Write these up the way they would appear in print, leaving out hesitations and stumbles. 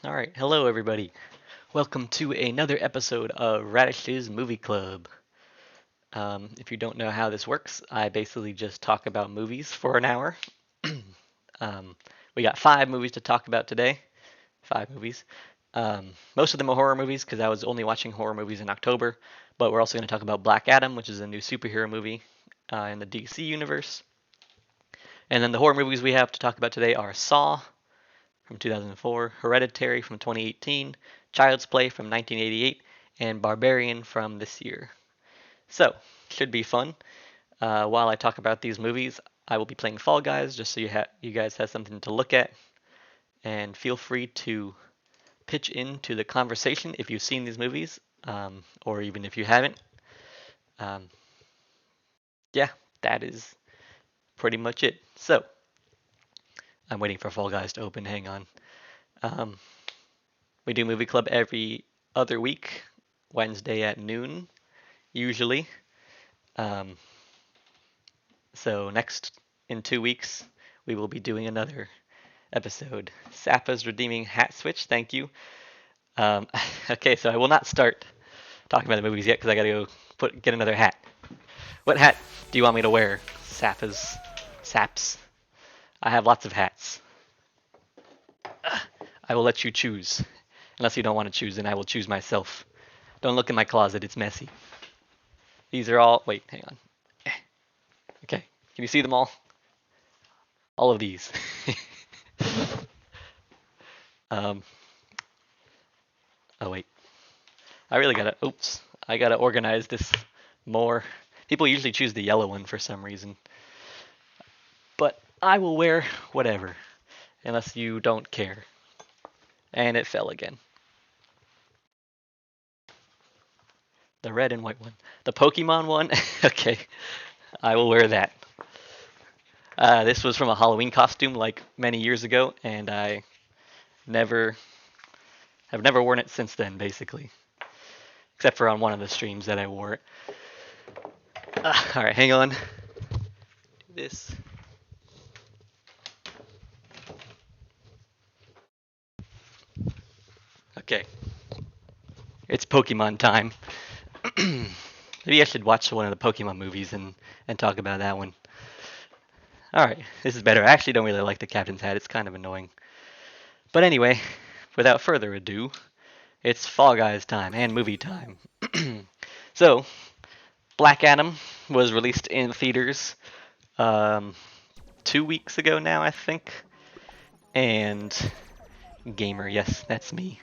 Alright, hello everybody. Welcome to another episode of Radish's Movie Club. If you don't know how this works, I basically just talk about movies for an hour. um, we got 5 movies to talk about today. 5 movies. Most of them are horror movies because I was only watching horror movies in October, but we're also going to talk about Black Adam, which is a new superhero movie in the DC universe. And then the horror movies we have to talk about today are Saw, from 2004, Hereditary from 2018, Child's Play from 1988, and Barbarian from this year. So, should be fun. While I talk about these movies, I will be playing Fall Guys just so you guys have something to look at. And feel free to pitch into the conversation if you've seen these movies, or even if you haven't. Um, yeah, that is pretty much it. So, I'm waiting for Fall Guys to open. Hang on. Um, we do movie club every other week, Wednesday at noon, usually. Um, so next, in 2 weeks, we will be doing another episode. Sapa's redeeming hat switch. Thank you. Okay, so I will not start talking about the movies yet because I gotta go get another hat. What hat do you want me to wear? Saps. I have lots of hats. I will let you choose. Unless you don't want to choose, then I will choose myself. Don't look in my closet, it's messy. These are all. Wait, hang on. Okay, can you see them all? All of these. um, oh, wait. I gotta organize this more. People usually choose the yellow one for some reason. But I will wear whatever, unless you don't care. And it fell again. The red and white one. The Pokemon one? Okay, I will wear that. This was from a Halloween costume like many years ago, and I never have never worn it since then, basically. Except for on one of the streams that I wore it. Alright, hang on. This. Okay. It's Pokemon time. Maybe I should watch one of the Pokemon movies and talk about that one. Alright, this is better. I actually don't really like the captain's hat. It's kind of annoying. But anyway, without further ado, it's Fall Guys time and movie time. So, Black Adam was released in theaters 2 weeks ago now, I think. And Gamer, yes, that's me.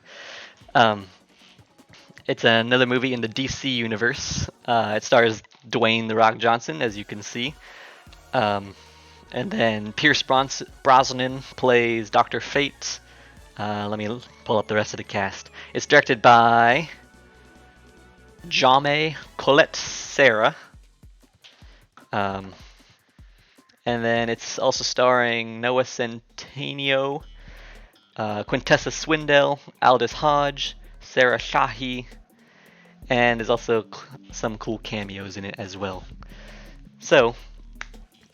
It's another movie in the DC universe. It stars Dwayne "The Rock" Johnson, as you can see. And then Pierce Brosnan plays Dr. Fate. Let me pull up the rest of the cast. It's directed by Jaume Colette Serra. And then it's also starring Noah Centineo, Quintessa Swindell, Aldous Hodge, Sarah Shahi, and there's also some cool cameos in it as well. So,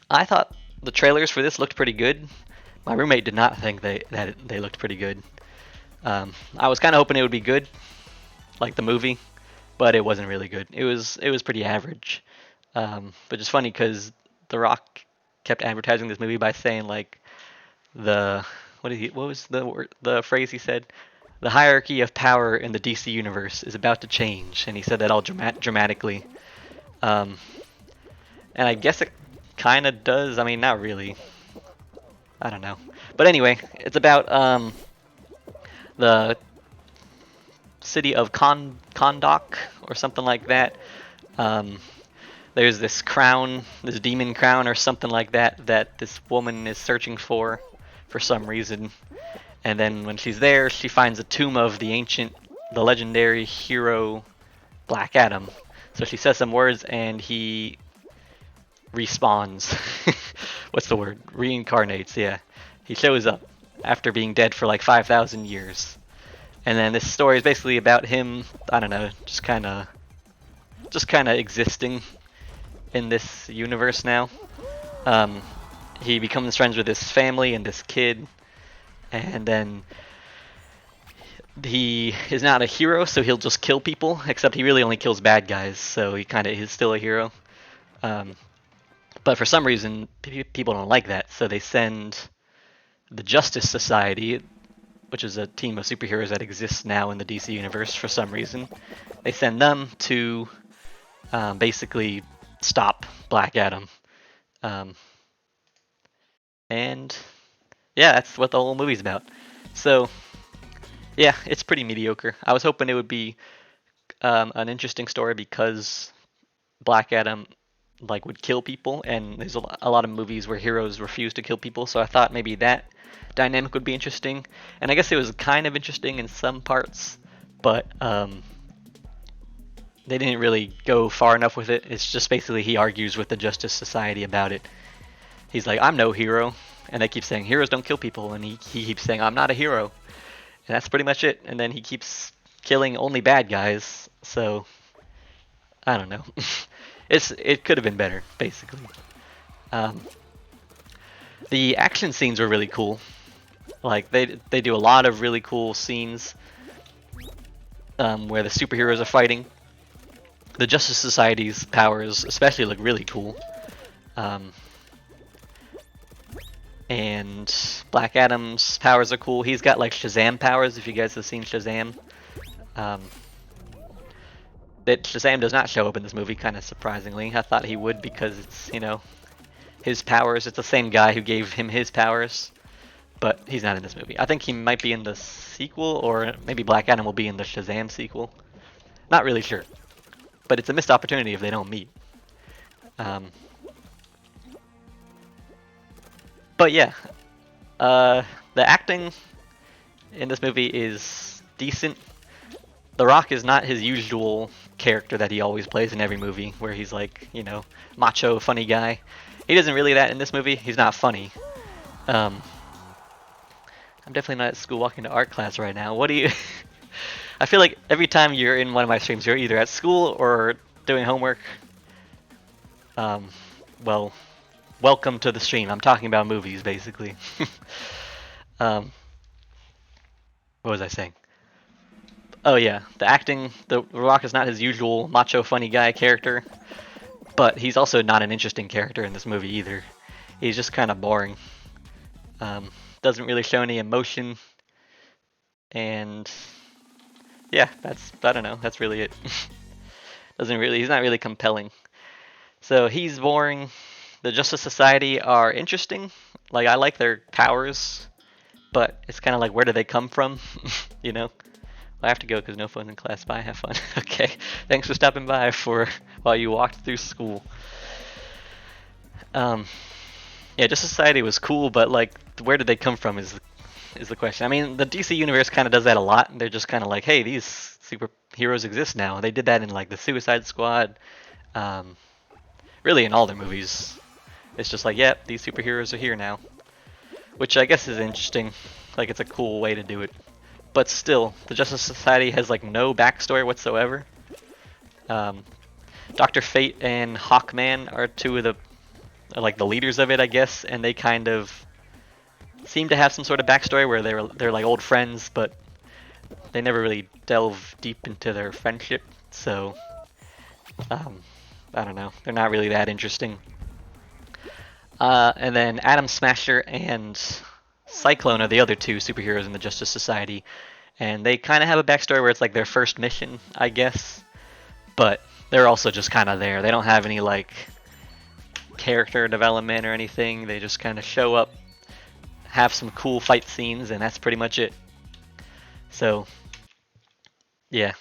I thought the trailers for this looked pretty good. My roommate did not think that they looked pretty good. I was kind of hoping it would be good, like the movie, but it wasn't really good. It was pretty average. But it's funny because The Rock kept advertising this movie by saying like what was the phrase he said? The hierarchy of power in the DC universe is about to change, and he said that all dramatically. And I guess it kind of does. I mean, not really. I don't know. But anyway, it's about the city of Kondok or something like that. There's this crown, this demon crown or something like that, that this woman is searching for some reason. And then when she's there, she finds a tomb of the legendary hero Black Adam. So she says some words and he respawns. What's the word? Reincarnates, yeah. He shows up after being dead for like 5,000 years. And then this story is basically about him, I don't know, just kind of existing in this universe now. He becomes friends with this family and this kid, and then he is not a hero, so he'll just kill people. Except he really only kills bad guys, so he kind of is still a hero. Um, but for some reason, people don't like that, so they send the Justice Society, which is a team of superheroes that exists now in the DC universe for some reason. They send them to basically stop Black Adam. Um, and yeah, that's what the whole movie's about. So yeah, it's pretty mediocre. I was hoping it would be an interesting story because Black Adam like would kill people, and there's a lot of movies where heroes refuse to kill people. So I thought maybe that dynamic would be interesting, and I guess it was kind of interesting in some parts, but they didn't really go far enough with it. It's just basically he argues with the Justice Society about it. He's like, I'm no hero, and they keep saying heroes don't kill people, and he keeps saying I'm not a hero, and that's pretty much it. And then he keeps killing only bad guys. So I don't know. It could have been better, basically. Um, the action scenes were really cool. Like they do a lot of really cool scenes where the superheroes are fighting. The Justice Society's powers especially look really cool. And Black Adam's powers are cool. He's got like Shazam powers, if you guys have seen Shazam. That Shazam does not show up in this movie, kind of surprisingly. I thought he would because it's, his powers. It's the same guy who gave him his powers, but he's not in this movie. I think he might be in the sequel, or maybe Black Adam will be in the Shazam sequel. Not really sure, but it's a missed opportunity if they don't meet. But yeah, the acting in this movie is decent. The Rock is not his usual character that he always plays in every movie, where he's like, macho, funny guy. He doesn't really that in this movie. He's not funny. I'm definitely not at school walking to art class right now. What do you... I feel like every time you're in one of my streams, you're either at school or doing homework. Well, welcome to the stream. I'm talking about movies, basically. What was I saying? Oh yeah, the acting. The Rock is not his usual macho, funny guy character, but he's also not an interesting character in this movie either. He's just kind of boring. Doesn't really show any emotion, and yeah, I don't know. That's really it. He's not really compelling. So he's boring. The Justice Society are interesting. Like, I like their powers, but it's kind of like, where do they come from? I have to go because no phone's in class. Bye, have fun. Okay, thanks for stopping by while you walked through school. Yeah, Justice Society was cool, but like, where did they come from is the question. I mean, the DC universe kind of does that a lot. They're just kind of like, hey, these superheroes exist now. They did that in like the Suicide Squad. Really, in all their movies, it's just like, yep, these superheroes are here now, which I guess is interesting. Like, it's a cool way to do it. But still, the Justice Society has like no backstory whatsoever. Dr. Fate and Hawkman are two of the leaders of it, I guess, and they kind of seem to have some sort of backstory where they're like old friends, but they never really delve deep into their friendship. So I don't know. They're not really that interesting. And then Atom Smasher and Cyclone are the other two superheroes in the Justice Society, and they kind of have a backstory where it's like their first mission, I guess, but they're also just kind of there. They don't have any like character development or anything. They just kind of show up, have some cool fight scenes, and that's pretty much it. So yeah,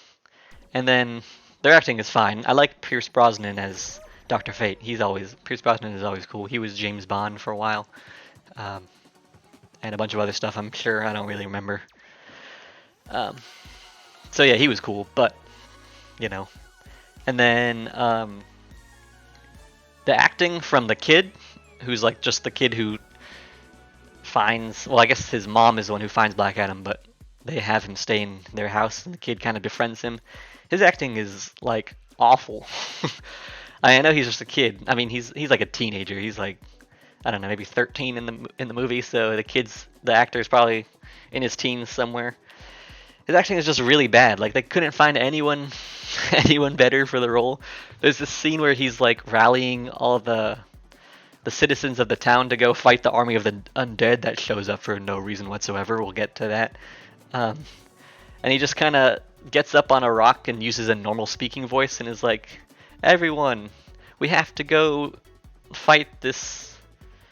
and then their acting is fine. I like Pierce Brosnan as Dr. Fate. Pierce Brosnan is always cool. He was James Bond for a while. And a bunch of other stuff, I'm sure. I don't really remember. So yeah, he was cool, but, And then the acting from the kid, who's like just the kid who finds... Well, I guess his mom is the one who finds Black Adam, but they have him stay in their house, and the kid kind of befriends him. His acting is, like, awful. I know he's just a kid. I mean, he's like a teenager. He's like... I don't know, maybe 13 in the movie, so the actor's probably in his teens somewhere. his acting is just really bad. Like they couldn't find anyone anyone better for the role. There's this scene where he's like rallying all the citizens of the town to go fight the army of the undead that shows up for no reason whatsoever. We'll get to that. Um, and he just kind of gets up on a rock and uses a normal speaking voice and is like, "Everyone, we have to go fight this.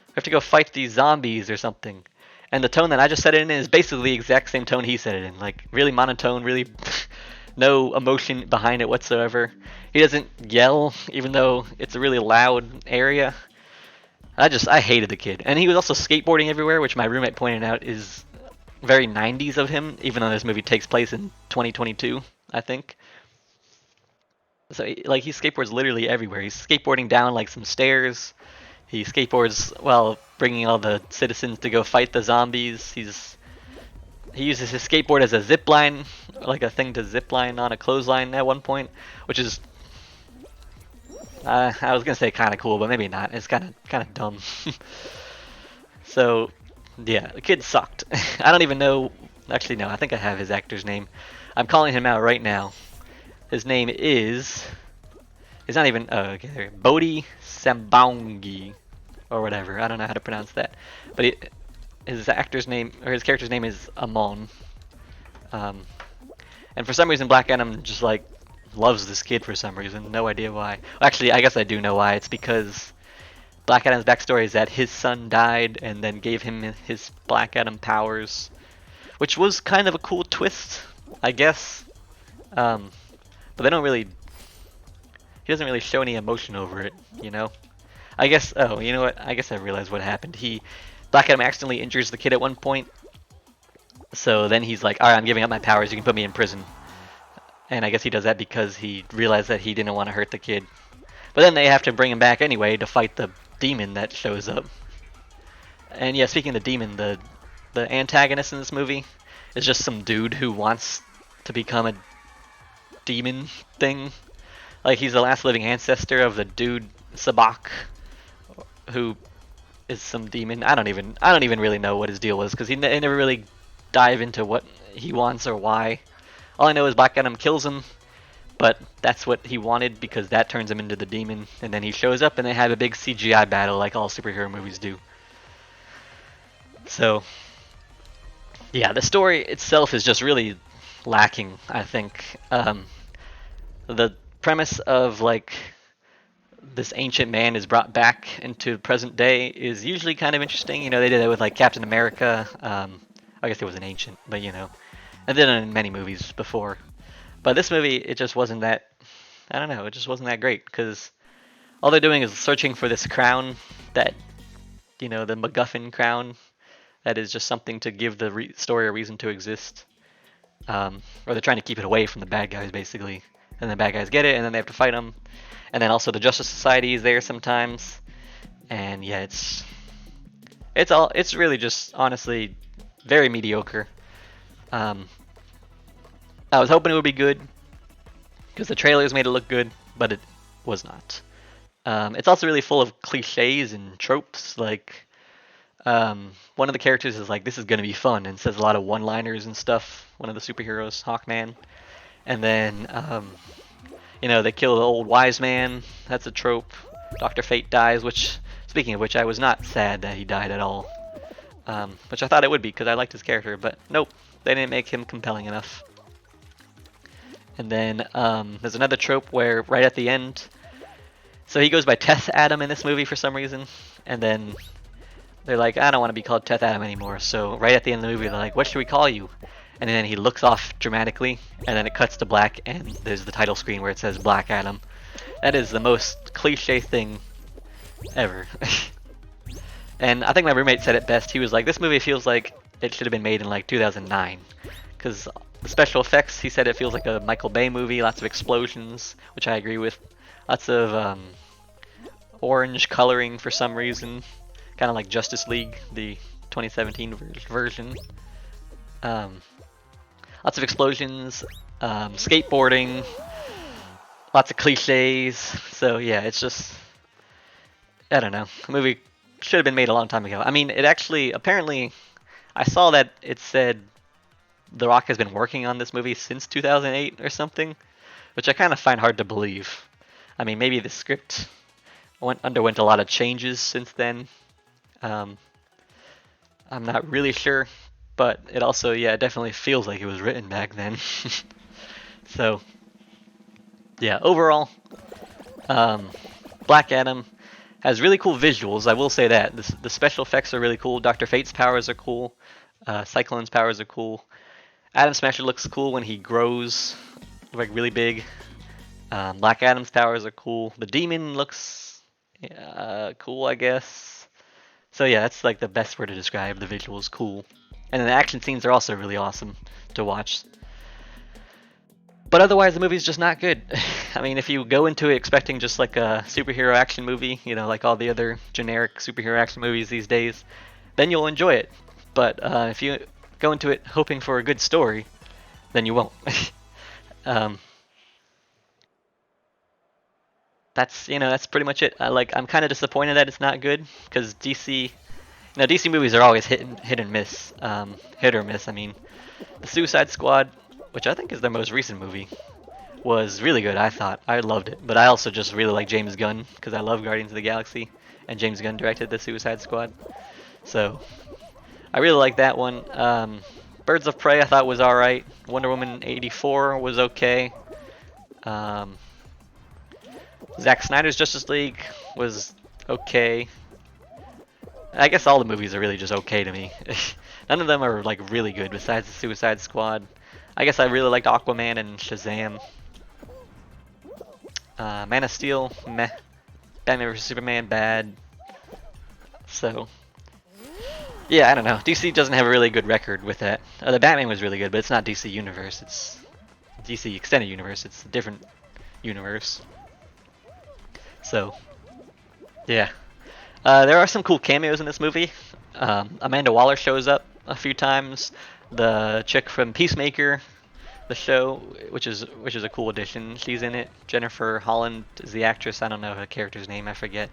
We have to go fight these zombies or something." And the tone that I just said it in is basically the exact same tone he said it in, like really monotone, really no emotion behind it whatsoever. He doesn't yell, even though it's a really loud area. I hated the kid, and he was also skateboarding everywhere, which my roommate pointed out is very 90s of him, even though this movie takes place in 2022, I think. So like he skateboards literally everywhere. He's skateboarding down like some stairs. He skateboards while bringing all the citizens to go fight the zombies. He uses his skateboard as a zip line, like a thing to zip line on a clothesline at one point, which is I was gonna say kind of cool, but maybe not. It's kind of dumb. So yeah, the kid sucked. I don't even know. Actually, no. I think I have his actor's name. I'm calling him out right now. His name is. He's not even. Oh, okay. There. Bodhi Sambaungi, or whatever. I don't know how to pronounce that. But his actor's name or his character's name is Amon. And for some reason, Black Adam just like loves this kid for some reason. No idea why. Well, actually, I guess I do know why. It's because Black Adam's backstory is that his son died and then gave him his Black Adam powers, which was kind of a cool twist, I guess. But they don't really. He doesn't really show any emotion over it, you know. I guess. Oh, you know what? I guess I realized what happened. Black Adam accidentally injures the kid at one point. So then he's like, "All right, I'm giving up my powers. You can put me in prison." And I guess he does that because he realized that he didn't want to hurt the kid. But then they have to bring him back anyway to fight the demon that shows up. And yeah, speaking of the demon, the antagonist in this movie is just some dude who wants to become a demon thing. Like he's the last living ancestor of the dude Sabak, who is some demon. I don't even really know what his deal was because they never really dive into what he wants or why. All I know is Black Adam kills him, but that's what he wanted because that turns him into the demon, and then he shows up and they have a big CGI battle like all superhero movies do. So, yeah, the story itself is just really lacking, I think. The premise of like this ancient man is brought back into present day is usually kind of interesting. You know, they did it with like Captain America. I guess it was an ancient, but you know, I did it in many movies before. But this movie, it just wasn't that. I don't know. It just wasn't that great because all they're doing is searching for this crown that, you know, the MacGuffin crown that is just something to give the story a reason to exist. Or they're trying to keep it away from the bad guys, basically. And the bad guys get it, and then they have to fight them. And then also the Justice Society is there sometimes. And yeah, it's really just honestly very mediocre. I was hoping it would be good because the trailers made it look good, but it was not. It's also really full of cliches and tropes. Like one of the characters is like, "This is gonna be fun," and says a lot of one-liners and stuff. One of the superheroes, Hawkman, and then you know, they kill the old wise man. That's a trope. Dr. Fate dies, which, speaking of which, I was not sad that he died at all. Which I thought it would be because I liked his character, but nope, they didn't make him compelling enough. And then there's another trope where right at the end, so he goes by Teth Adam in this movie for some reason, and then they're like, "I don't want to be called Teth Adam anymore." So right at the end of the movie, they're like, "What should we call you?" And then he looks off dramatically, and then it cuts to black, and there's the title screen where it says Black Adam. That is the most cliche thing ever. And I think my roommate said it best. He was like, "This movie feels like it should have been made in like 2009." Because the special effects, he said it feels like a Michael Bay movie, lots of explosions, which I agree with. Lots of orange coloring for some reason. Kind of like Justice League, the 2017 version. Lots of explosions, skateboarding, lots of cliches. So yeah, it's just, I don't know. The movie should have been made a long time ago. I mean, it actually, apparently, I saw that it said The Rock has been working on this movie since 2008 or something, which I kind of find hard to believe. I mean, maybe the script underwent a lot of changes since then. Um, I'm not really sure, but it also, yeah, it definitely feels like it was written back then. So, yeah, overall, um, Black Adam has really cool visuals. I will say that the special effects are really cool. Dr. Fate's powers are cool. Cyclone's powers are cool. Atom Smasher looks cool when he grows, like really big. Black Adam's powers are cool. The Demon looks cool, I guess. So yeah, that's like the best word to describe the visuals. Cool, and then the action scenes are also really awesome to watch. But otherwise, the movie's just not good. I mean, if you go into it expecting just like a superhero action movie, you know, like all the other generic superhero action movies these days, then you'll enjoy it. But if you go into it hoping for a good story, then you won't. um, that's pretty much it. I'm kind of disappointed that it's not good because DC movies are always hit and miss, hit or miss. I mean, the Suicide Squad, which I think is their most recent movie, was really good. I thought I loved it, but I also just really like James Gunn because I love Guardians of the Galaxy, and James Gunn directed the Suicide Squad, so I really like that one. Birds of Prey I thought was all right. Wonder Woman 84 was okay. Um, Zack Snyder's Justice League was okay. I guess all the movies are really just okay to me. None of them are like really good besides the Suicide Squad. I guess I really liked Aquaman and Shazam. Man of Steel, meh. Batman vs Superman, bad. So, yeah, I don't know. DC doesn't have a really good record with that. The Batman was really good, but it's not DC Universe. It's DC Extended Universe. It's a different universe. So, yeah. There are some cool cameos in this movie. Amanda Waller shows up a few times. The chick from Peacemaker, the show, which is a cool addition. She's in it. Jennifer Holland is the actress. I don't know her character's name. I forget.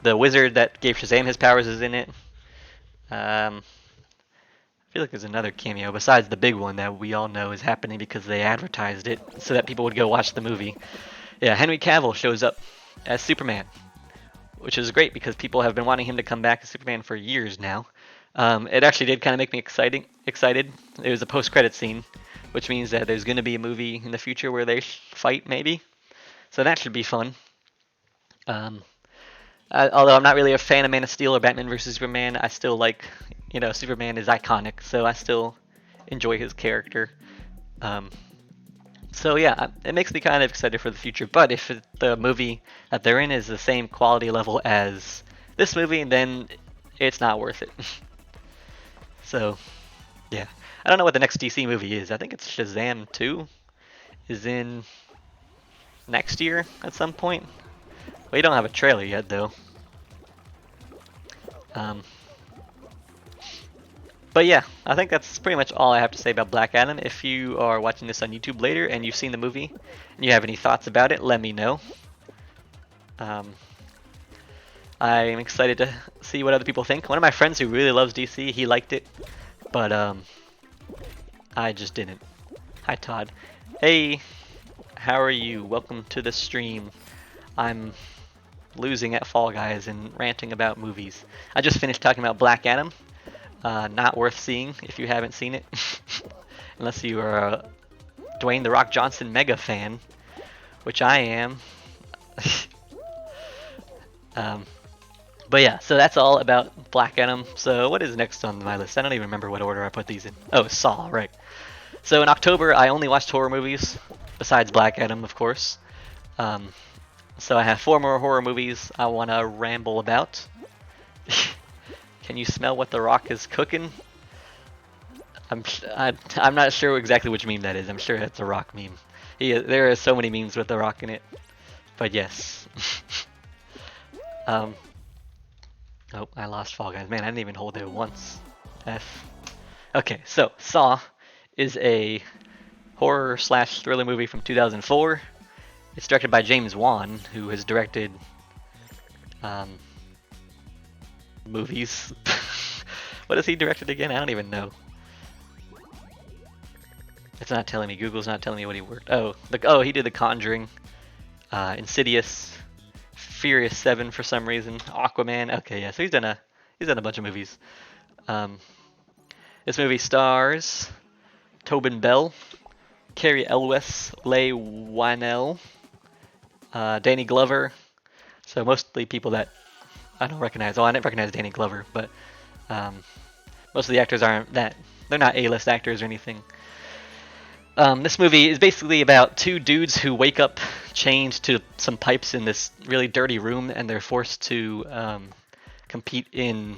The wizard that gave Shazam his powers is in it. I feel like there's another cameo besides the big one that we all know is happening because they advertised it so that people would go watch the movie. Yeah, Henry Cavill shows up as Superman, which is great because people have been wanting him to come back as Superman for years now. It actually did kind of make me excited. It was a post-credit scene, which means that there's going to be a movie in the future where they fight, maybe. So that should be fun. Although I'm not really a fan of Man of Steel or Batman vs Superman, I still like, Superman is iconic, so I still enjoy his character. So yeah, it makes me kind of excited for the future. But if the movie that they're in is the same quality level as this movie, then it's not worth it. So, yeah. I don't know what the next DC movie is. I think it's Shazam 2 is in next year at some point. We don't have a trailer yet, though. But yeah, I think that's pretty much all I have to say about Black Adam. If you are watching this on YouTube later and you've seen the movie and you have any thoughts about it, let me know. I'm excited to see what other people think. One of my friends who really loves DC, he liked it, but I just didn't. Hi Todd. Hey, how are you? Welcome to the stream. I'm losing at Fall Guys and ranting about movies. I just finished talking about Black Adam. Not worth seeing if you haven't seen it. Unless you are a Dwayne "The Rock" Johnson mega fan, which I am. But yeah, so that's all about Black Adam. So what is next on my list? I don't even remember what order I put these in. Oh, Saw, right. So in October, I only watched horror movies, besides Black Adam, of course. So I have 4 more horror movies I want to ramble about. Can you smell what The Rock is cooking? I'm not sure exactly which meme that is. I'm sure that's a Rock meme. There are so many memes with The Rock in it. But yes. Oh, I lost Fall Guys. Man, I didn't even hold it once. F. Okay, so Saw is a horror/thriller movie from 2004. It's directed by James Wan, who has directed movies. What has he directed again? I don't even know. It's not telling me. Google's not telling me what he worked. Oh, he did The Conjuring, Insidious, Furious 7 for some reason, Aquaman. Okay, yeah, so he's done a bunch of movies. Um, this movie stars Tobin Bell, Carrie Elwes, Leigh Whannell, Danny Glover. So mostly people that I don't recognize. Oh, I didn't recognize Danny Glover, but most of the actors aren't that. They're not A-list actors or anything. This movie is basically about two dudes who wake up chained to some pipes in this really dirty room, and they're forced to compete in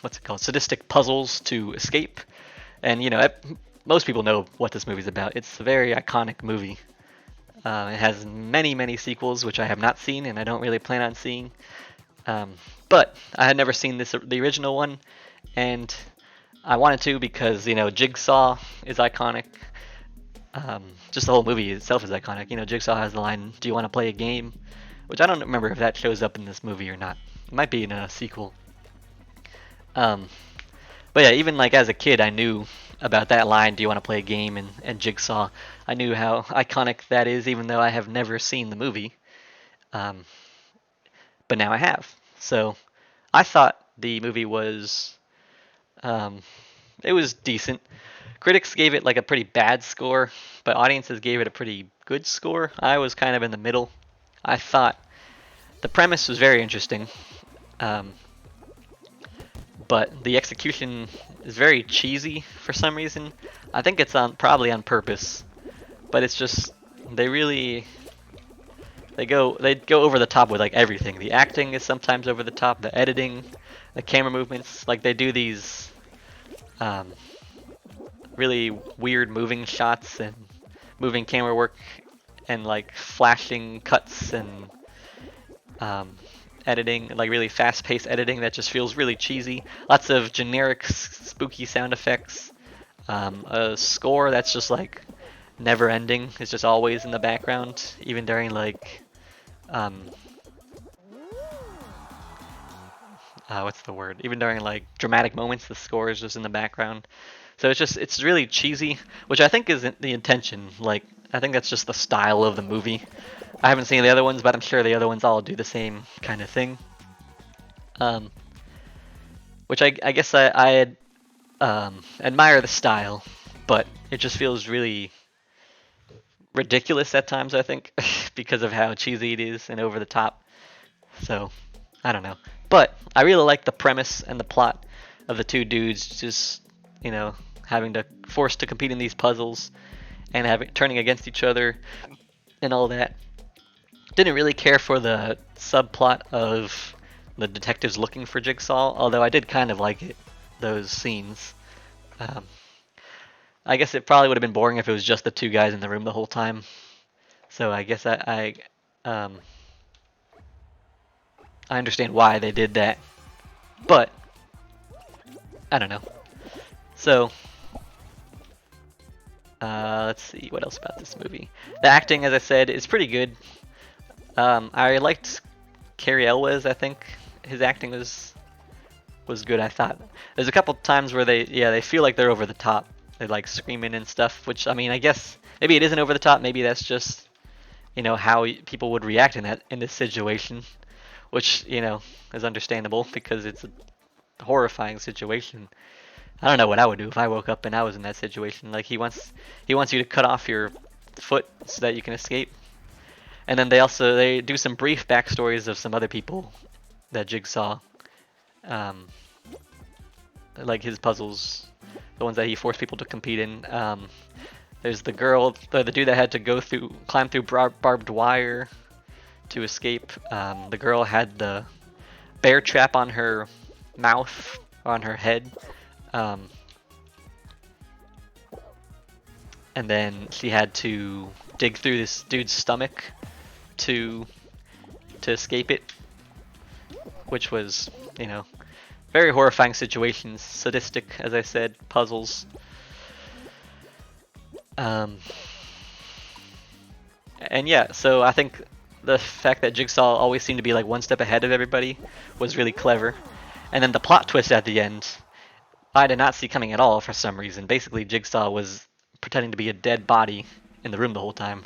what's it called? Sadistic puzzles to escape. And most people know what this movie's about. It's a very iconic movie. It has many, many sequels, which I have not seen, and I don't really plan on seeing. But I had never seen the original one, and I wanted to because Jigsaw is iconic. Just the whole movie itself is iconic. Jigsaw has the line, "Do you want to play a game?" Which I don't remember if that shows up in this movie or not. It might be in a sequel. But yeah, even like as a kid, I knew about that line, "Do you want to play a game?" and Jigsaw. I knew how iconic that is, even though I have never seen the movie. But now I have. So I thought the movie was it was decent. Critics gave it like a pretty bad score, but audiences gave it a pretty good score. I was kind of in the middle. I thought the premise was very interesting, but the execution is very cheesy for some reason. I think it's probably on purpose, but it's just they go over the top with like everything. The acting is sometimes over the top. The editing, the camera movements, like they do these really weird moving shots and moving camera work and like flashing cuts and editing, like really fast-paced editing that just feels really cheesy. Lots of generic spooky sound effects. A score that's just like never ending. It's just always in the background, even during like what's the word? Even during like dramatic moments, the score is just in the background. So it's really cheesy, which I think isn't the intention. Like I think that's just the style of the movie. I haven't seen the other ones, but I'm sure the other ones all do the same kind of thing. Which I guess I admire the style, but it just feels really ridiculous at times, I think, because of how cheesy it is and over the top. So, I don't know. But I really like the premise and the plot of the two dudes just, having to forced to compete in these puzzles and turning against each other and all that. Didn't really care for the subplot of the detectives looking for Jigsaw, although I did kind of like it, those scenes. I guess it probably would have been boring if it was just the two guys in the room the whole time. So I guess I understand why they did that, but I don't know. So let's see what else about this movie. The acting, as I said, is pretty good. I liked Carrie Elwes. I think his acting was good. I thought there's a couple times where they feel like they're over the top. They're like screaming and stuff, which I mean, I guess maybe it isn't over the top. Maybe that's just how people would react in this situation, which is understandable because it's a horrifying situation. I don't know what I would do if I woke up and I was in that situation. Like he wants you to cut off your foot so that you can escape. And then they do some brief backstories of some other people that Jigsaw, like his puzzles, the ones that he forced people to compete in. There's the girl, the dude that had to climb through barbed wire to escape. The girl had the bear trap on her mouth, on her head. And then she had to dig through this dude's stomach to escape it, which was, very horrifying situations, sadistic, as I said, puzzles. And yeah, so I think the fact that Jigsaw always seemed to be like one step ahead of everybody was really clever. And then the plot twist at the end, I did not see coming at all for some reason. Basically, Jigsaw was pretending to be a dead body in the room the whole time.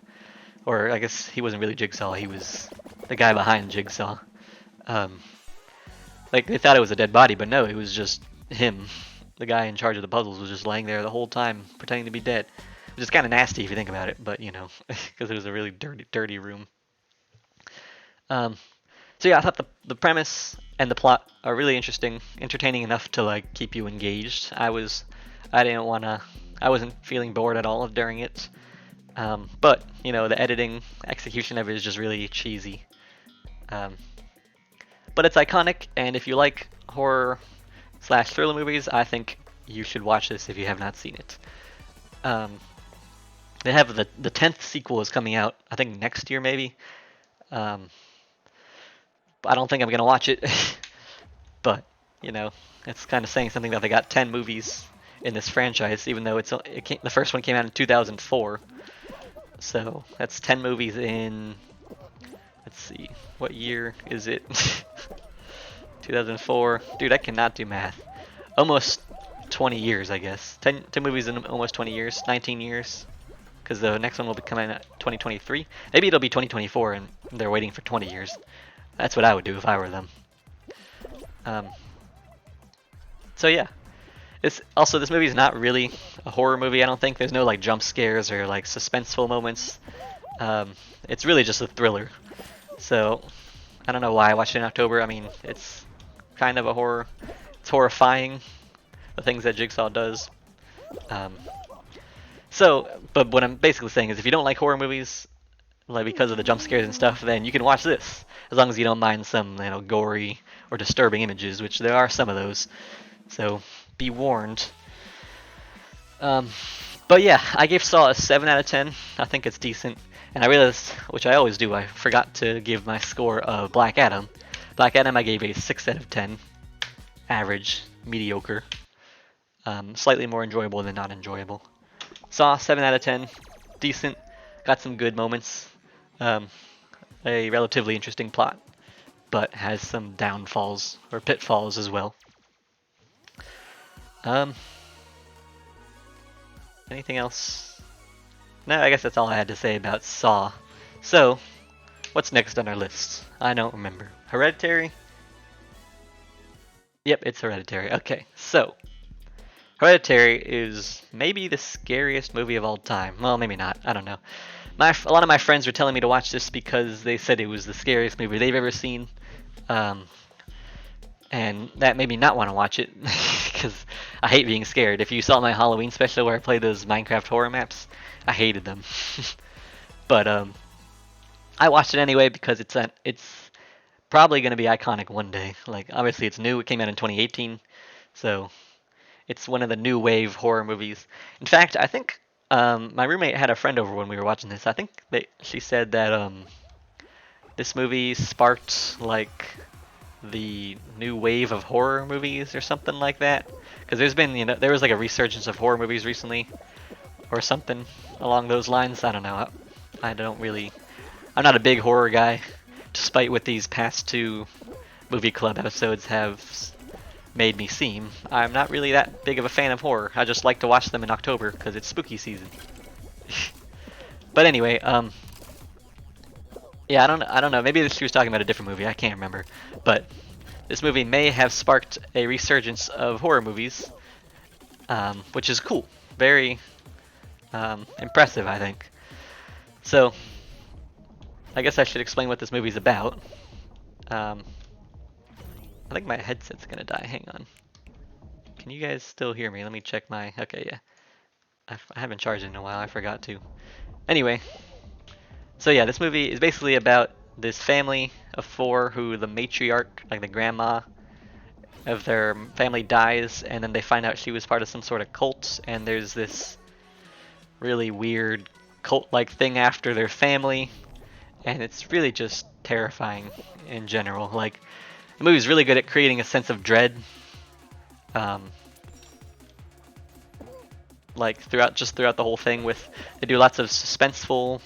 Or I guess he wasn't really Jigsaw, he was the guy behind Jigsaw. Um, like, they thought it was a dead body, but no, it was just him. The guy in charge of the puzzles was just laying there the whole time, pretending to be dead. Which is kind of nasty if you think about it, but you know, because it was a really dirty room. Um, so yeah, I thought the premise and the plot are really interesting, entertaining enough to like keep you engaged. I didn't wanna, I wasn't feeling bored at all during it. But you know, the editing execution of it is just really cheesy. Um, but it's iconic, and if you like horror slash thriller movies, I think you should watch this if you have not seen it. Um, they have the 10th sequel is coming out, I think next year maybe. Um, I don't think I'm gonna watch it, but you know, it's kind of saying something that they got 10 movies in this franchise, even though the first one came out in 2004. So that's 10 movies in. Let's see, what year is it? 2004. Dude, I cannot do math. Almost 20 years, I guess. 10 movies in almost 20 years, 19 years. Because the next one will be coming out 2023. Maybe it'll be 2024 and they're waiting for 20 years. That's what I would do if I were them. So yeah. This movie is not really a horror movie, I don't think. There's no like jump scares or like suspenseful moments. It's really just a thriller. So I don't know why I watched it in October. I mean, it's kind of a horror. It's horrifying, the things that Jigsaw does. But what I'm basically saying is if you don't like horror movies, like because of the jump scares and stuff, then you can watch this. As long as you don't mind some, you know, gory or disturbing images, which there are some of those. So be warned. But yeah, I gave Saw a 7 out of 10. I think it's decent. And I realized, which I always do, I forgot to give my score of Black Adam. Black Adam I gave a 6 out of 10. Average, mediocre. Slightly more enjoyable than not enjoyable. Saw 7 out of 10. Decent. Got some good moments. A relatively interesting plot. But has some downfalls, or pitfalls as well. Anything else? No, I guess that's all I had to say about Saw. So, what's next on our list? I don't remember. Hereditary? Yep, it's Hereditary. Okay, so Hereditary is maybe the scariest movie of all time. Well, maybe not. I don't know. A lot of my friends were telling me to watch this because they said it was the scariest movie they've ever seen. And that made me not want to watch it because I hate being scared. If you saw my Halloween special where I played those Minecraft horror maps, I hated them. But I watched it anyway because it's probably going to be iconic one day. Like obviously it's new. It came out in 2018, so it's one of the new wave horror movies. In fact, I think my roommate had a friend over when we were watching this. I think she said that this movie sparked like the new wave of horror movies or something like that. Because there's been, there was like a resurgence of horror movies recently or something along those lines. I don't know. I'm not a big horror guy, despite what these past 2 movie club episodes have made me seem. I'm not really that big of a fan of horror. I just like to watch them in October because it's spooky season. But anyway, yeah, I don't know. Maybe she was talking about a different movie. I can't remember. But this movie may have sparked a resurgence of horror movies, which is cool. Very impressive, I think. So, I guess I should explain what this movie's about. I think my headset's gonna die. Hang on. Can you guys still hear me? Let me check my... Okay, yeah. I haven't charged it in a while. I forgot to. Anyway. So yeah, this movie is basically about this family of 4 who the matriarch, like the grandma of their family dies, and then they find out she was part of some sort of cult, and there's this really weird cult-like thing after their family, and it's really just terrifying in general. Like, the movie's really good at creating a sense of dread. Like throughout the whole thing, they do lots of suspenseful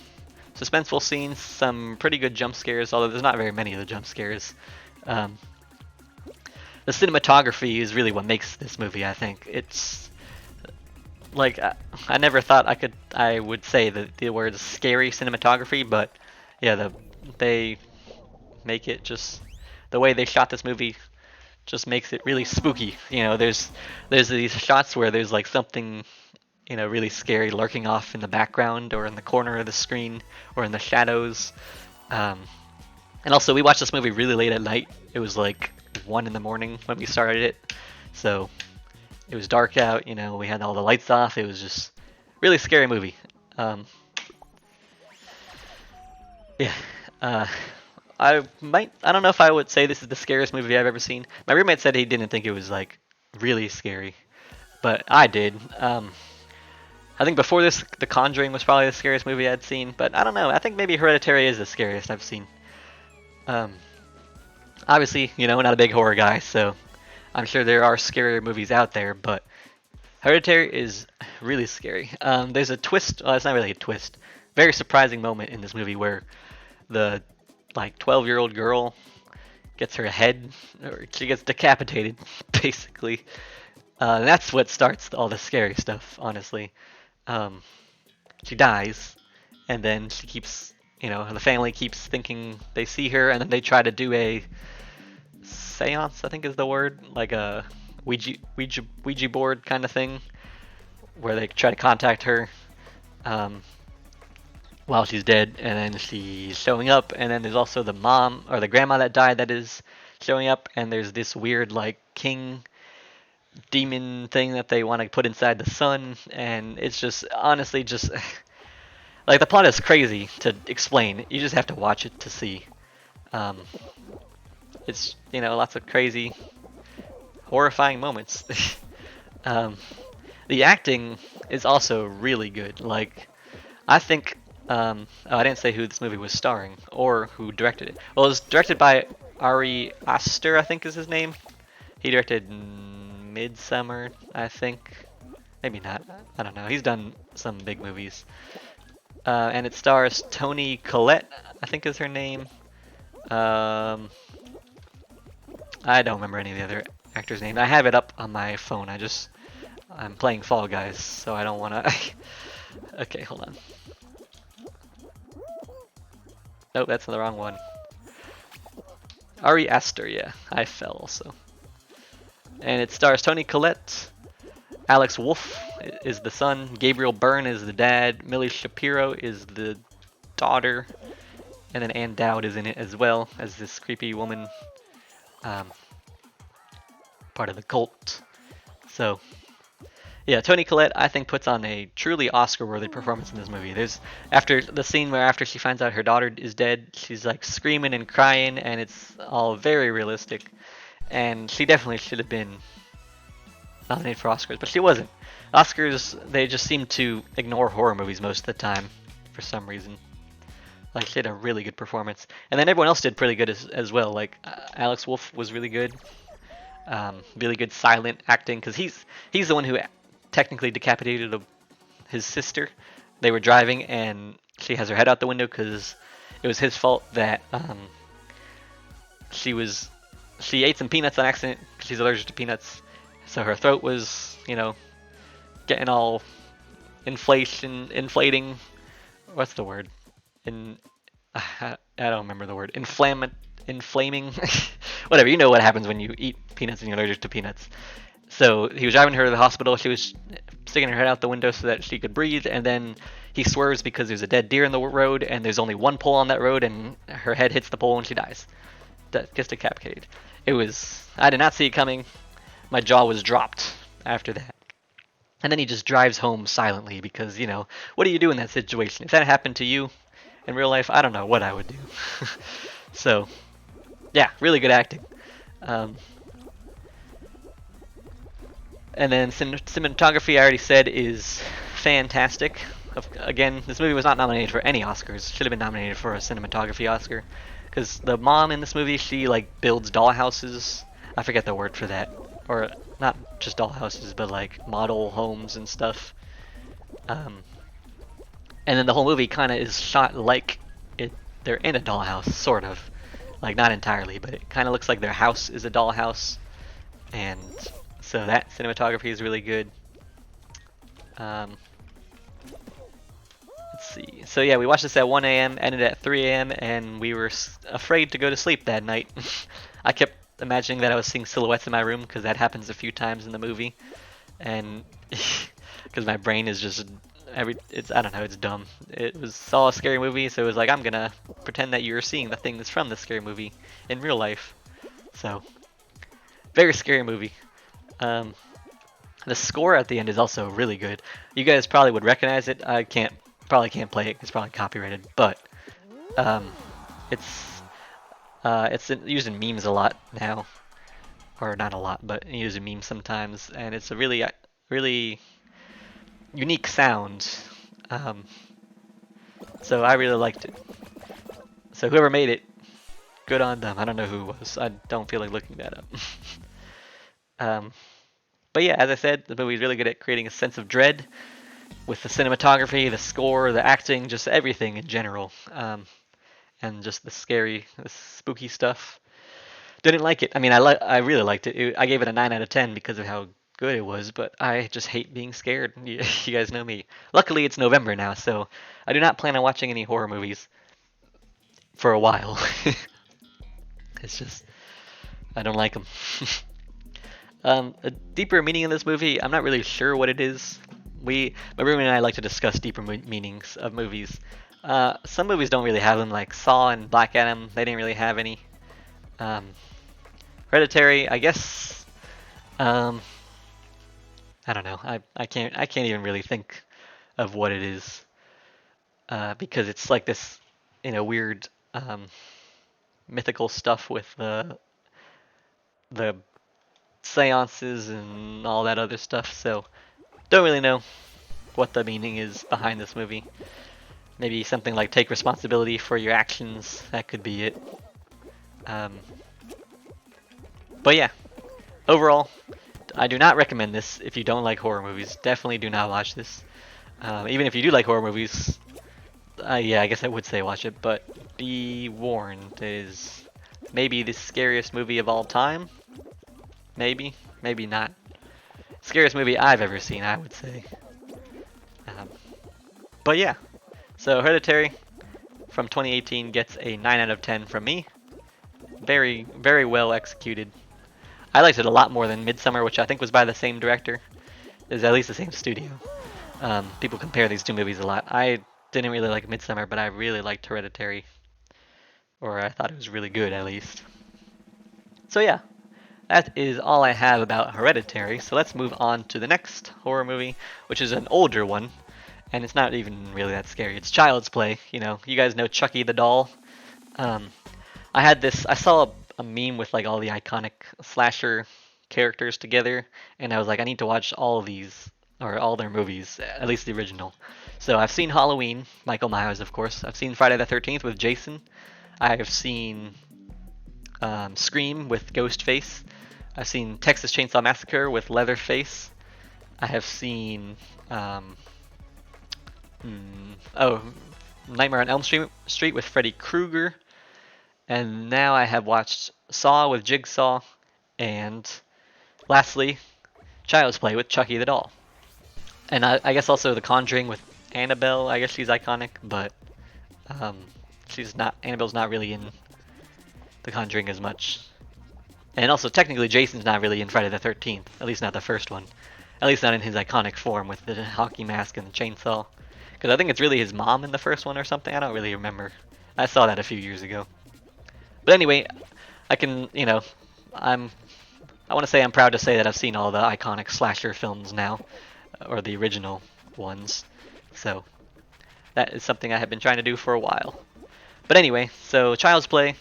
scenes, some pretty good jump scares, although there's not very many of the jump scares. the cinematography is really what makes this movie. I think it's like I never thought I would say the word scary cinematography, but yeah, they make it just the way they shot this movie just makes it really spooky. There's these shots where there's like something really scary lurking off in the background or in the corner of the screen or in the shadows. Um, and also, we watched this movie really late at night. It was like 1 in the morning when we started it, so it was dark out. We had all the lights off. It was just really scary movie. Yeah. Uh, I don't know if I would say this is the scariest movie I've ever seen. My roommate said he didn't think it was like really scary, but I did. I think before this, The Conjuring was probably the scariest movie I'd seen, but I don't know. I think maybe Hereditary is the scariest I've seen. Um, Obviously, not a big horror guy, so I'm sure there are scarier movies out there, but Hereditary is really scary. There's a twist. Well, it's not really a twist. Very surprising moment in this movie where the 12-year-old girl gets her head, or she gets decapitated, basically. That's what starts all the scary stuff, honestly. Um, she dies, and then she keeps, the family keeps thinking they see her, and then they try to do a seance, I think is the word, like a Ouija board kind of thing, where they try to contact her while she's dead, and then she's showing up, and then there's also the mom or the grandma that died that is showing up, and there's this weird king demon thing that they want to put inside the son, and it's just honestly just the plot is crazy to explain. You just have to watch it to see. It's lots of crazy, horrifying moments. The acting is also really good. I think I didn't say who this movie was starring or who directed it. Well, it was directed by Ari Aster, I think is his name. He directed Midsummer, I think. Maybe not. I don't know. He's done some big movies. And it stars Toni Collette, I think is her name. I don't remember any of the other actors' names. I have it up on my phone. I'm playing Fall Guys, so I don't want to... Okay, hold on. Nope, that's the wrong one. Ari Aster, yeah. I fell also. And it stars Toni Collette. Alex Wolff is the son. Gabriel Byrne is the dad. Millie Shapiro is the daughter. And then Ann Dowd is in it as well as this creepy woman. Part of the cult. So, yeah, Toni Collette, I think, puts on a truly Oscar-worthy performance in this movie. There's after the scene where after she finds out her daughter is dead, she's screaming and crying, and it's all very realistic. And she definitely should have been nominated for Oscars, but she wasn't. Oscars, they just seem to ignore horror movies most of the time for some reason. She had a really good performance, and then everyone else did pretty good as well. Alex Wolff was really good. Really good silent acting, because he's the one who technically decapitated his sister. They were driving and she has her head out the window because it was his fault that she ate some peanuts on accident because she's allergic to peanuts, so her throat was getting all inflating. What's the word? I don't remember the word. Inflaming. Whatever, you know what happens when you eat peanuts and you're allergic to peanuts. So he was driving her to the hospital. She was sticking her head out the window so that she could breathe, and then he swerves because there's a dead deer in the road, and there's only one pole on that road, and her head hits the pole and she dies. Gets decapitated. I did not see it coming. My jaw was dropped after that. And then he just drives home silently because, what do you do in that situation? If that happened to you in real life, I don't know what I would do. So, yeah, really good acting. And then cinematography, I already said, is fantastic. Again, this movie was not nominated for any Oscars. Should have been nominated for a cinematography Oscar. Because the mom in this movie, she builds dollhouses. I forget the word for that. Or not just dollhouses, but model homes and stuff. And then the whole movie kind of is shot they're in a dollhouse, sort of. Not entirely, but it kind of looks like their house is a dollhouse. and so that cinematography is really good. Um, let's see. So yeah, we watched this at 1 a.m., ended at 3 a.m., and we were afraid to go to sleep that night. I kept imagining that I was seeing silhouettes in my room because that happens a few times in the movie, and because my brain is just it's I don't know, it's dumb. It was saw a scary movie, so it was like I'm gonna pretend that you're seeing the thing that's from the scary movie in real life. So very scary movie. Um, the score at the end is also really good. You guys probably would recognize it. I probably can't play it. It's probably copyrighted, but um, it's used in memes a lot now, or not a lot, but used in memes sometimes, and it's a really unique sound. Um, so I really liked it. So whoever made it, good on them. I don't know who it was. I don't feel like looking that up. um, but yeah, as I said, the movie is really good at creating a sense of dread with the cinematography, the score, the acting, just everything in general, and just the spooky stuff. Didn't like it. I mean, I really liked it. I gave it a 9 out of 10 because of how good it was, but I just hate being scared. You guys know me. Luckily, it's November now, so I do not plan on watching any horror movies for a while. It's just I don't like them. A deeper meaning in this movie, I'm not really sure what it is. My roommate and I like to discuss deeper meanings of movies. Some movies don't really have them, like Saw and Black Adam. They didn't really have any. Um, Hereditary, I guess. Um, I don't know. I can't even really think of what it is because it's like this, weird mythical stuff with the seances and all that other stuff. So don't really know what the meaning is behind this movie. Maybe something like take responsibility for your actions. That could be it. Um, but yeah, overall, I do not recommend this if you don't like horror movies. Definitely do not watch this. Even if you do like horror movies, yeah, I guess I would say watch it, but be warned, it is maybe the scariest movie of all time. Maybe, maybe not. Scariest movie I've ever seen, I would say. Um, but yeah, so Hereditary from 2018 gets a 9 out of 10 from me. Very, very well executed. I liked it a lot more than Midsummer, which I think was by the same director. Is at least the same studio. People compare these two movies a lot. I didn't really like Midsummer, but I really liked Hereditary. Or I thought it was really good, at least. So yeah, that is all I have about Hereditary. So let's move on to the next horror movie, which is an older one. And it's not even really that scary. It's Child's Play. You guys know Chucky the doll. Um, I saw a meme with like all the iconic slasher characters together, and I was like, I need to watch all of these, or all their movies, at least the original. So I've seen Halloween, Michael Myers, of course. I've seen Friday the 13th with Jason. I have seen Scream with Ghostface. I've seen Texas Chainsaw Massacre with Leatherface. I have seen oh, Nightmare on Elm Street with Freddy Krueger. And now I have watched Saw with Jigsaw, and lastly, Child's Play with Chucky the doll. And I guess also The Conjuring with Annabelle. I guess she's iconic, but um, Annabelle's not really in The Conjuring as much. And also, technically, Jason's not really in Friday the 13th, at least not the first one. At least not in his iconic form with the hockey mask and the chainsaw. Because I think it's really his mom in the first one or something. I don't really remember. I saw that a few years ago. But anyway, I can, I want to say I'm proud to say that I've seen all the iconic slasher films now, or the original ones. So that is something I have been trying to do for a while. But anyway, so Child's Play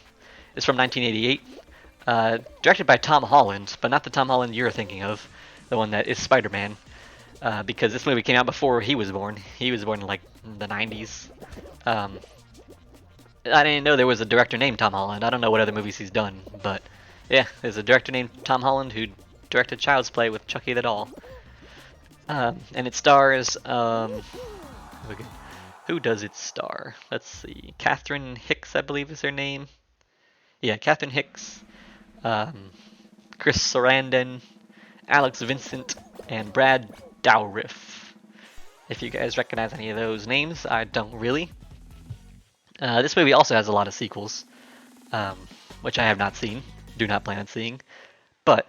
is from 1988, directed by Tom Holland, but not the Tom Holland you're thinking of, the one that is Spider-Man, because this movie came out before he was born. He was born in like the 90s. I didn't know there was a director named Tom Holland. I don't know what other movies he's done, but yeah, there's a director named Tom Holland who directed Child's Play with Chucky the doll. And it stars, who does it star? Let's see, Catherine Hicks, I believe is her name. Yeah, Catherine Hicks, Chris Sarandon, Alex Vincent, and Brad Dourif. If you guys recognize any of those names, I don't really. This movie also has a lot of sequels, um, which I have not seen, do not plan on seeing. But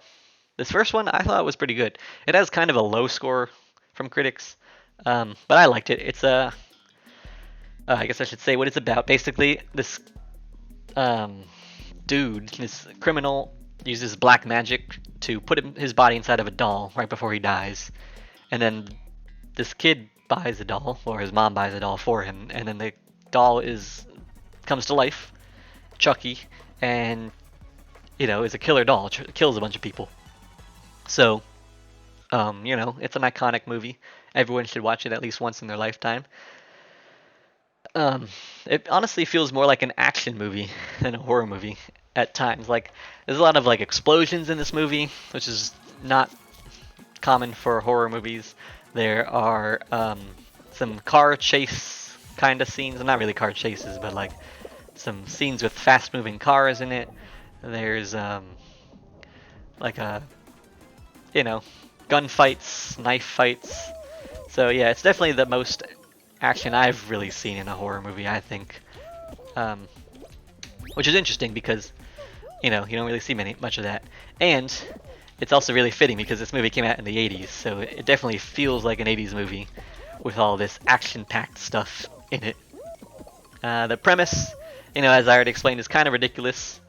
this first one I thought was pretty good. It has kind of a low score from critics, but I liked it. It's a, I guess I should say what it's about. Basically, this um, dude, this criminal, uses black magic to put his body inside of a doll right before he dies, and then this kid buys a doll, or his mom buys a doll for him, and then the doll comes to life, Chucky, and is a killer doll, kills a bunch of people. So, it's an iconic movie. Everyone should watch it at least once in their lifetime. It honestly feels more like an action movie than a horror movie at times. Like, there's a lot of like explosions in this movie, which is not common for horror movies. There are some car chase kind of scenes. Not really car chases, but like some scenes with fast-moving cars in it. There's like gunfights, knife fights. So yeah, it's definitely the most action I've really seen in a horror movie, I think. Which is interesting because, you don't really see much of that. And it's also really fitting because this movie came out in the 80s, so it definitely feels like an 80s movie with all this action-packed stuff in it. The premise, as I already explained, is kind of ridiculous.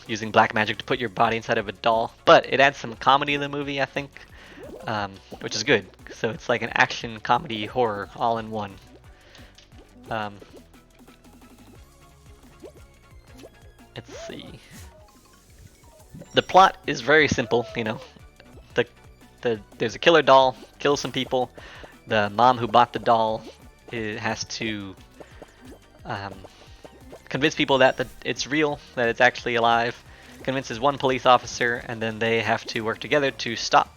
Using black magic to put your body inside of a doll. But it adds some comedy to the movie, I think, which is good. So it's like an action, comedy, horror all in one. Let's see. The plot is very simple. There's a killer doll, kills some people. The mom who bought the doll has to convince people that it's real, that it's actually alive. Convinces one police officer, and then they have to work together to stop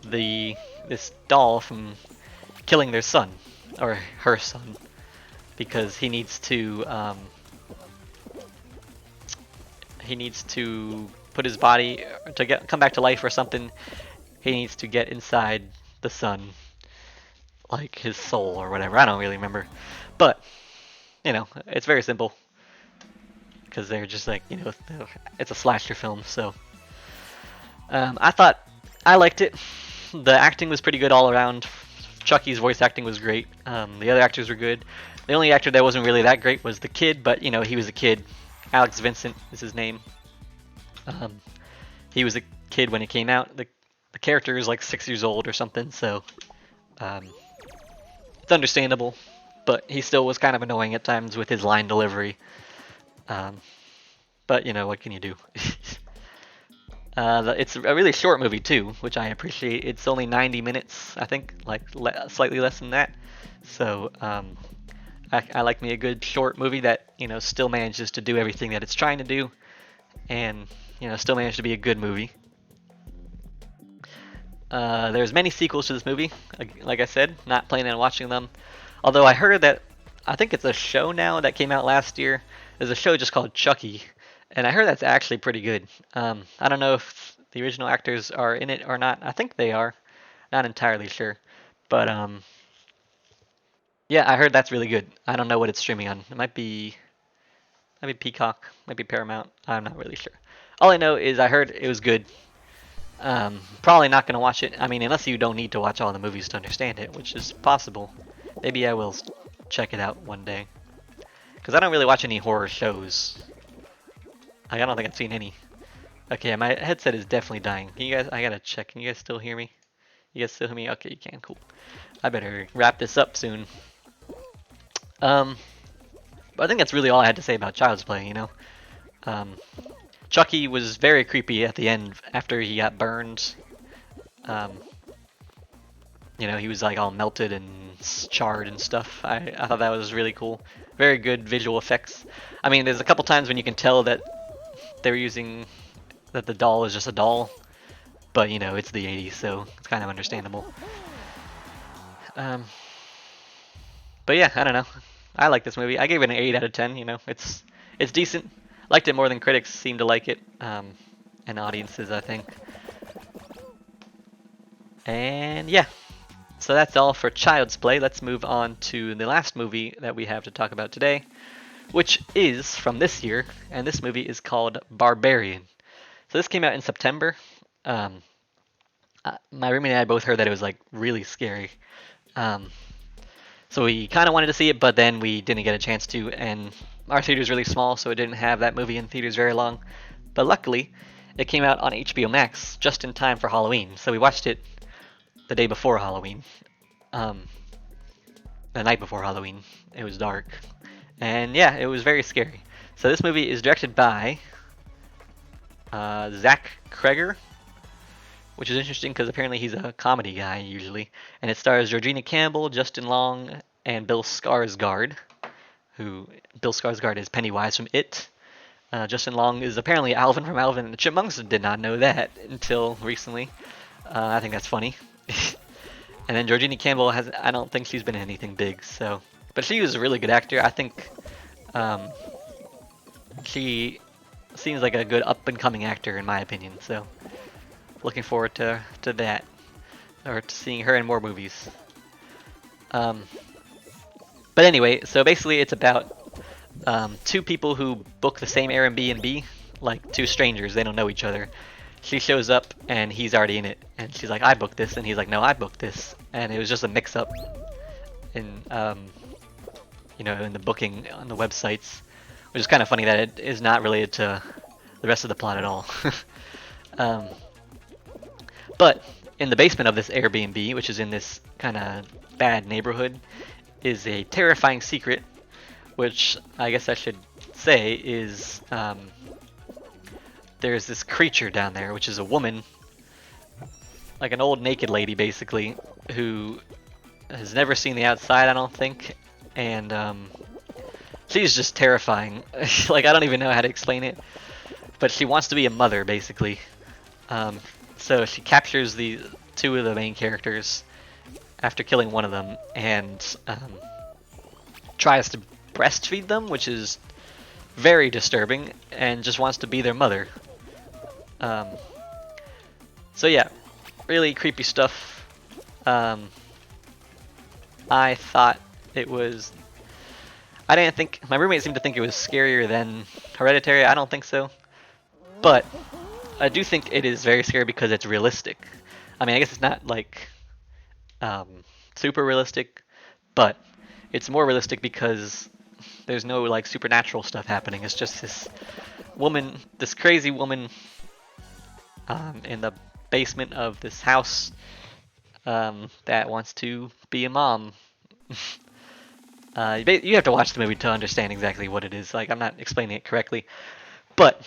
this doll from killing their son, or her son, because he needs to put his body to come back to life or something. He needs to get inside the son, like his soul or whatever. I don't really remember, but it's very simple because they're just like it's a slasher film. So I liked it. The acting was pretty good all around. Chucky's voice acting was great. The other actors were good. The only actor that wasn't really that great was the kid, but he was a kid. Alex Vincent is his name. He was a kid when it came out. The character is like 6 years old or something, so it's understandable. But he still was kind of annoying at times with his line delivery. But what can you do? It's a really short movie too, which I appreciate. It's only 90 minutes, I think, like slightly less than that. So I like me a good short movie that still manages to do everything that it's trying to do, and still managed to be a good movie. There's many sequels to this movie. Like I said, not planning on watching them. Although I heard that I think it's a show now that came out last year. There's a show just called Chucky, and I heard that's actually pretty good. I don't know if the original actors are in it or not. I think they are. Not entirely sure, but yeah, I heard that's really good. I don't know what it's streaming on. It might be Peacock, might be Paramount. I'm not really sure. All I know is I heard it was good. Probably not gonna watch it. I mean, unless you don't need to watch all the movies to understand it, which is possible. Maybe I will check it out one day. Because I don't really watch any horror shows. I don't think I've seen any. Okay, my headset is definitely dying. Can you guys? I gotta check. Can you guys still hear me? You guys still hear me? Okay, you can. Cool. I better wrap this up soon. But I think that's really all I had to say about Child's Play. Chucky was very creepy at the end after he got burned. He was like all melted and charred and stuff. I thought that was really cool. Very good visual effects. I mean, there's a couple times when you can tell that they're using that the doll is just a doll, but it's the 80s, so it's kind of understandable. But yeah, I don't know. I like this movie. I gave it an 8 out of 10. It's decent. Liked it more than critics seem to like it. and audiences, I think. And yeah, so that's all for Child's Play. Let's move on to the last movie that we have to talk about today, which is from this year, and this movie is called Barbarian. So this came out in September. Um, my roommate and I both heard that it was like really scary. Um, so we kind of wanted to see it, but then we didn't get a chance to, and our theater is really small, so it didn't have that movie in theaters very long. But luckily, it came out on HBO Max just in time for Halloween, so we watched it the day before Halloween. Um, the night before Halloween. It was dark. And yeah, it was very scary. So this movie is directed by Zach Kreger, which is interesting because apparently he's a comedy guy usually. And it stars Georgina Campbell, Justin Long, and Bill Skarsgård, who Bill Skarsgård is Pennywise from It. Justin Long is apparently Alvin from Alvin and the Chipmunks. Did not know that until recently. I think that's funny. And then Georgina Campbell I don't think she's been in anything big, so. But she was a really good actor. I think she seems like a good up-and-coming actor in my opinion, so. Looking forward to that, or to seeing her in more movies. But anyway, so basically it's about two people who book the same Airbnb, like two strangers, they don't know each other. She shows up and he's already in it, and she's like, I booked this, and he's like, no, I booked this, and it was just a mix-up in, in the booking on the websites, which is kind of funny that it is not related to the rest of the plot at all. But in the basement of this Airbnb, which is in this kind of bad neighborhood, is a terrifying secret, which I guess I should say is there's this creature down there, which is a woman, like an old naked lady basically, who has never seen the outside, I don't think, and she's just terrifying. Like, I don't even know how to explain it, but she wants to be a mother basically. So she captures the two of the main characters after killing one of them, and tries to breastfeed them, which is very disturbing, and just wants to be their mother. So yeah, really creepy stuff. I thought it was... I didn't think... My roommate seemed to think it was scarier than Hereditary. I don't think so. But I do think it is very scary because it's realistic. I mean, I guess it's not like super realistic, but it's more realistic because there's no like supernatural stuff happening. It's just this woman, this crazy woman in the basement of this house that wants to be a mom. You have to watch the movie to understand exactly what it is. Like, I'm not explaining it correctly, but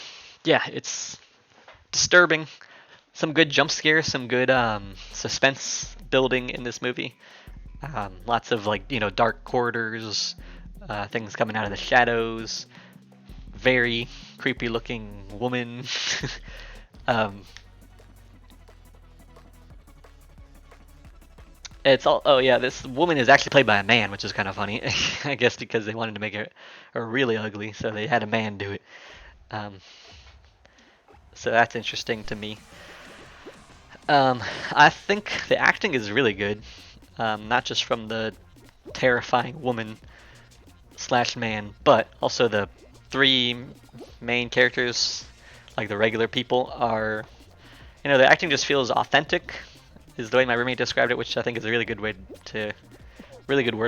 yeah, it's disturbing. Some good jump scares, some good suspense building in this movie. Lots of like, dark corridors, things coming out of the shadows. Very creepy looking woman. It's all. Oh yeah, this woman is actually played by a man, which is kind of funny. I guess because they wanted to make her really ugly, so they had a man do it. So that's interesting to me. I think the acting is really good, not just from the terrifying woman / man, but also the three main characters, like the regular people, are, the acting just feels authentic, is the way my roommate described it, which I think is a really good word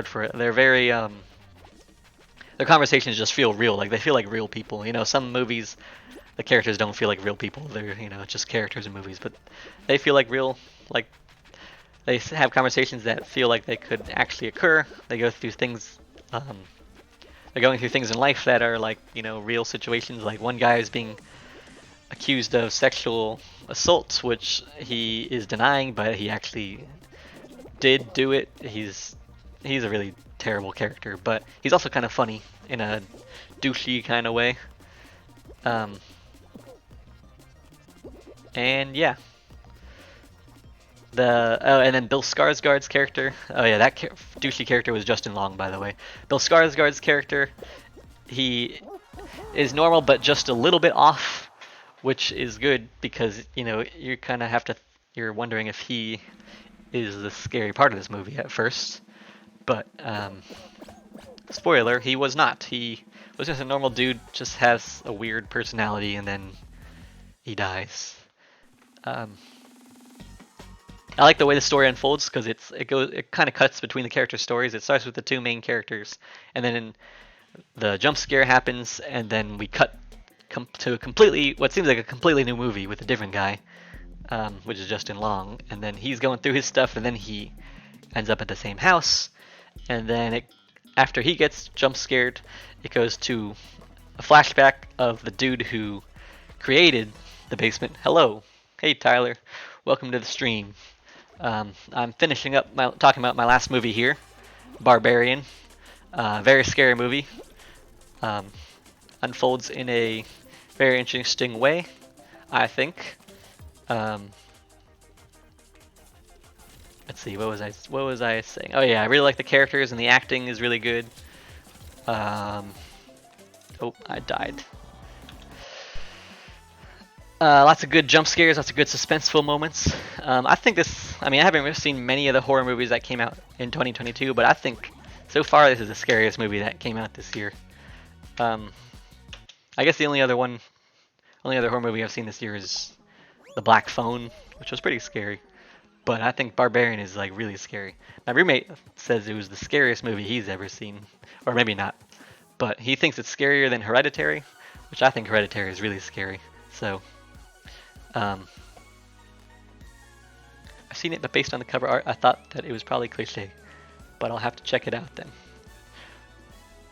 for it. They're very, their conversations just feel real, like they feel like real people. Some movies, the characters don't feel like real people. They're, just characters in movies, but they feel like real, like they have conversations that feel like they could actually occur. They go through things, they're going through things in life that are like, real situations. Like one guy is being accused of sexual assault, which he is denying, but he actually did do it. He's a really terrible character, but he's also kind of funny in a douchey kind of way. And yeah, and then Bill Skarsgård's character. Oh yeah, that douchey character was Justin Long, by the way. Bill Skarsgård's character, he is normal, but just a little bit off which is good because you kind of have to. You're wondering if he is the scary part of this movie at first, but spoiler, he was not. He was just a normal dude, just has a weird personality, and then he dies. Um, I like the way the story unfolds because it kind of cuts between the characters' stories. It starts with the two main characters, and then the jump scare happens, and then we cut to what seems like a completely new movie with a different guy, which is Justin Long, and then he's going through his stuff, and then he ends up at the same house, and then after he gets jump scared, it goes to a flashback of the dude who created the basement. Hello, hey Tyler, welcome to the stream. I'm finishing up talking about my last movie here, Barbarian. Very scary movie. Unfolds in a very interesting way, I think. Let's see, what was I saying? Oh yeah, I really like the characters and the acting is really good. Oh, I died. Lots of good jump scares, lots of good suspenseful moments. I haven't really seen many of the horror movies that came out in 2022, but I think so far this is the scariest movie that came out this year. I guess the only other horror movie I've seen this year is The Black Phone, which was pretty scary. But I think Barbarian is like really scary. My roommate says it was the scariest movie he's ever seen, or maybe not, but he thinks it's scarier than Hereditary, which I think Hereditary is really scary. So, I've seen it, but based on the cover art, I thought that it was probably cliche, but I'll have to check it out then.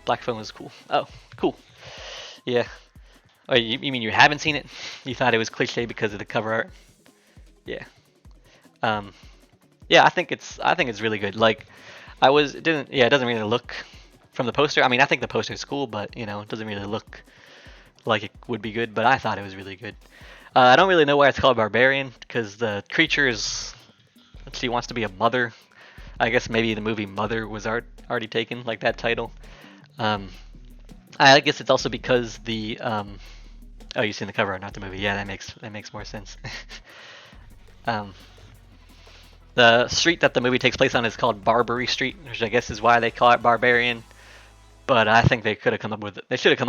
Black Phone was cool. Oh, cool. Yeah. Oh, you mean you haven't seen it? You thought it was cliche because of the cover art? Yeah. Yeah, I think it's really good. Like, it doesn't really look from the poster. I mean, I think the poster is cool, but it doesn't really look like it would be good. But I thought it was really good. I don't really know why it's called Barbarian because the creature she wants to be a mother. I guess maybe the movie Mother was already taken, like that title. I guess it's also because the oh, you've seen the cover art, not the movie. Yeah, that makes more sense. The street that the movie takes place on is called Barbary Street, which I guess is why they call it Barbarian. But I think they should have come up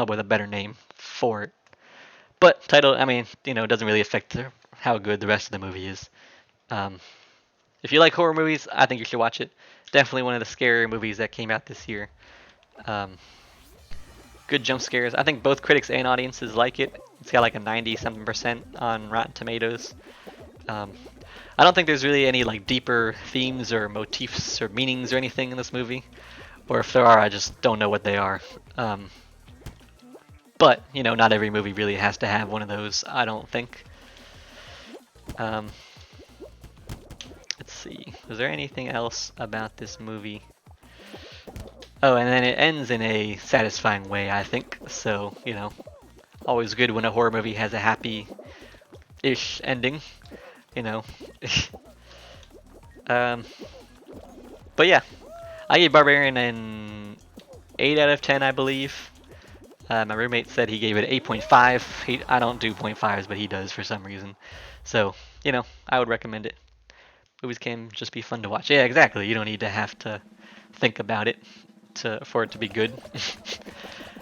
with a better name for it. But title, I mean, it doesn't really affect how good the rest of the movie is. If you like horror movies, I think you should watch it. Definitely one of the scarier movies that came out this year. Good jump scares. I think both critics and audiences like it. It's got like a 90-something% on Rotten Tomatoes. I don't think there's really any like deeper themes or motifs or meanings or anything in this movie, or if there are, I just don't know what they are. But not every movie really has to have one of those, I don't think. Let's see, was there anything else about this movie? Oh, and then it ends in a satisfying way, I think. So always good when a horror movie has a happy-ish ending. But yeah, I gave Barbarian an 8 out of 10, I believe. My roommate said he gave it 8.5. I don't do 0.5s, but he does for some reason. So, I would recommend it. Movies can just be fun to watch. Yeah, exactly. You don't need to have to think about it for it to be good.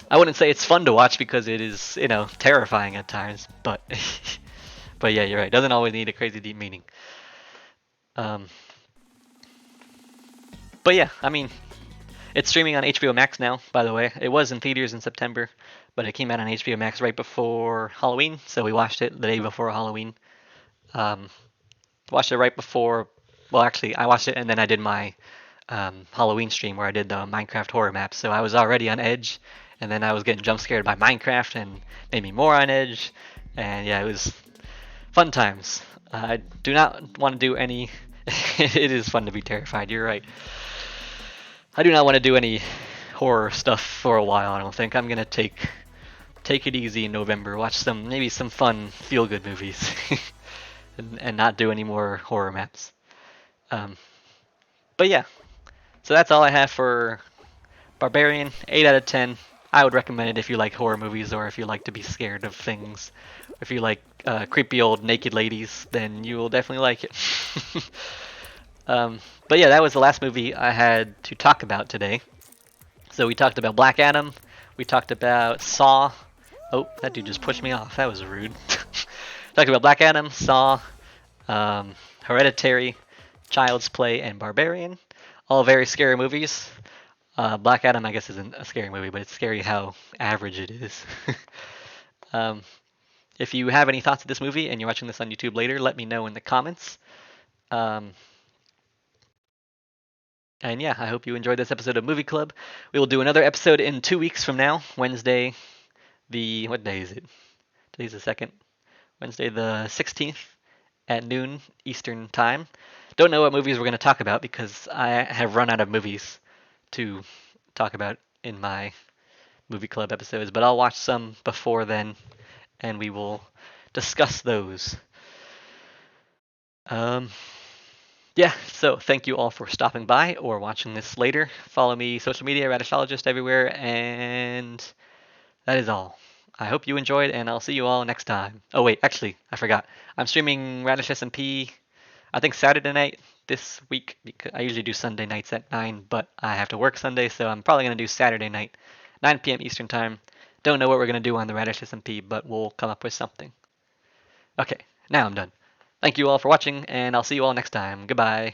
I wouldn't say it's fun to watch because it is, terrifying at times, but but yeah, you're right. It doesn't always need a crazy deep meaning. But yeah, I mean, it's streaming on HBO Max now, by the way. It was in theaters in September, but it came out on HBO Max right before Halloween, so we watched it the day before Halloween. Watched it right before, well, actually, I watched it and then I did my Halloween stream where I did the Minecraft horror map, so I was already on edge, and then I was getting jump scared by Minecraft and made me more on edge, and yeah, it was fun times. I do not want to do any... It is fun to be terrified, you're right. I do not want to do any horror stuff for a while, I don't think. I'm going to take it easy in November, watch maybe some fun, feel-good movies, and not do any more horror maps. But yeah, so that's all I have for Barbarian, 8 out of 10. I would recommend it if you like horror movies or if you like to be scared of things. If you like creepy old naked ladies, then you will definitely like it. um, but yeah, that was the last movie I had to talk about today. So we talked about Black Adam. We talked about Saw. Oh, that dude just pushed me off. That was rude. Talked about Black Adam, Saw, Hereditary, Child's Play, and Barbarian. All very scary movies. Black Adam, I guess, isn't a scary movie, but it's scary how average it is. um, if you have any thoughts of this movie and you're watching this on YouTube later, let me know in the comments. Um, and yeah, I hope you enjoyed this episode of Movie Club. We will do another episode in 2 weeks from now, Wednesday. What day is it? Today's the second. Wednesday the 16th at noon Eastern time. Don't know what movies we're going to talk about because I have run out of movies to talk about in my movie club episodes, but I'll watch some before then and we will discuss those. Um, yeah, so thank you all for stopping by or watching this later. Follow me social media, Radishologist everywhere, and that is all. I hope you enjoyed, and I'll see you all next time. Oh wait, actually, I forgot. I'm streaming Radish SMP, I think Saturday night this week, because I usually do Sunday nights at 9, but I have to work Sunday, so I'm probably going to do Saturday night, 9 p.m. Eastern Time. Don't know what we're going to do on the Radish SMP, but we'll come up with something. Okay, now I'm done. Thank you all for watching, and I'll see you all next time. Goodbye.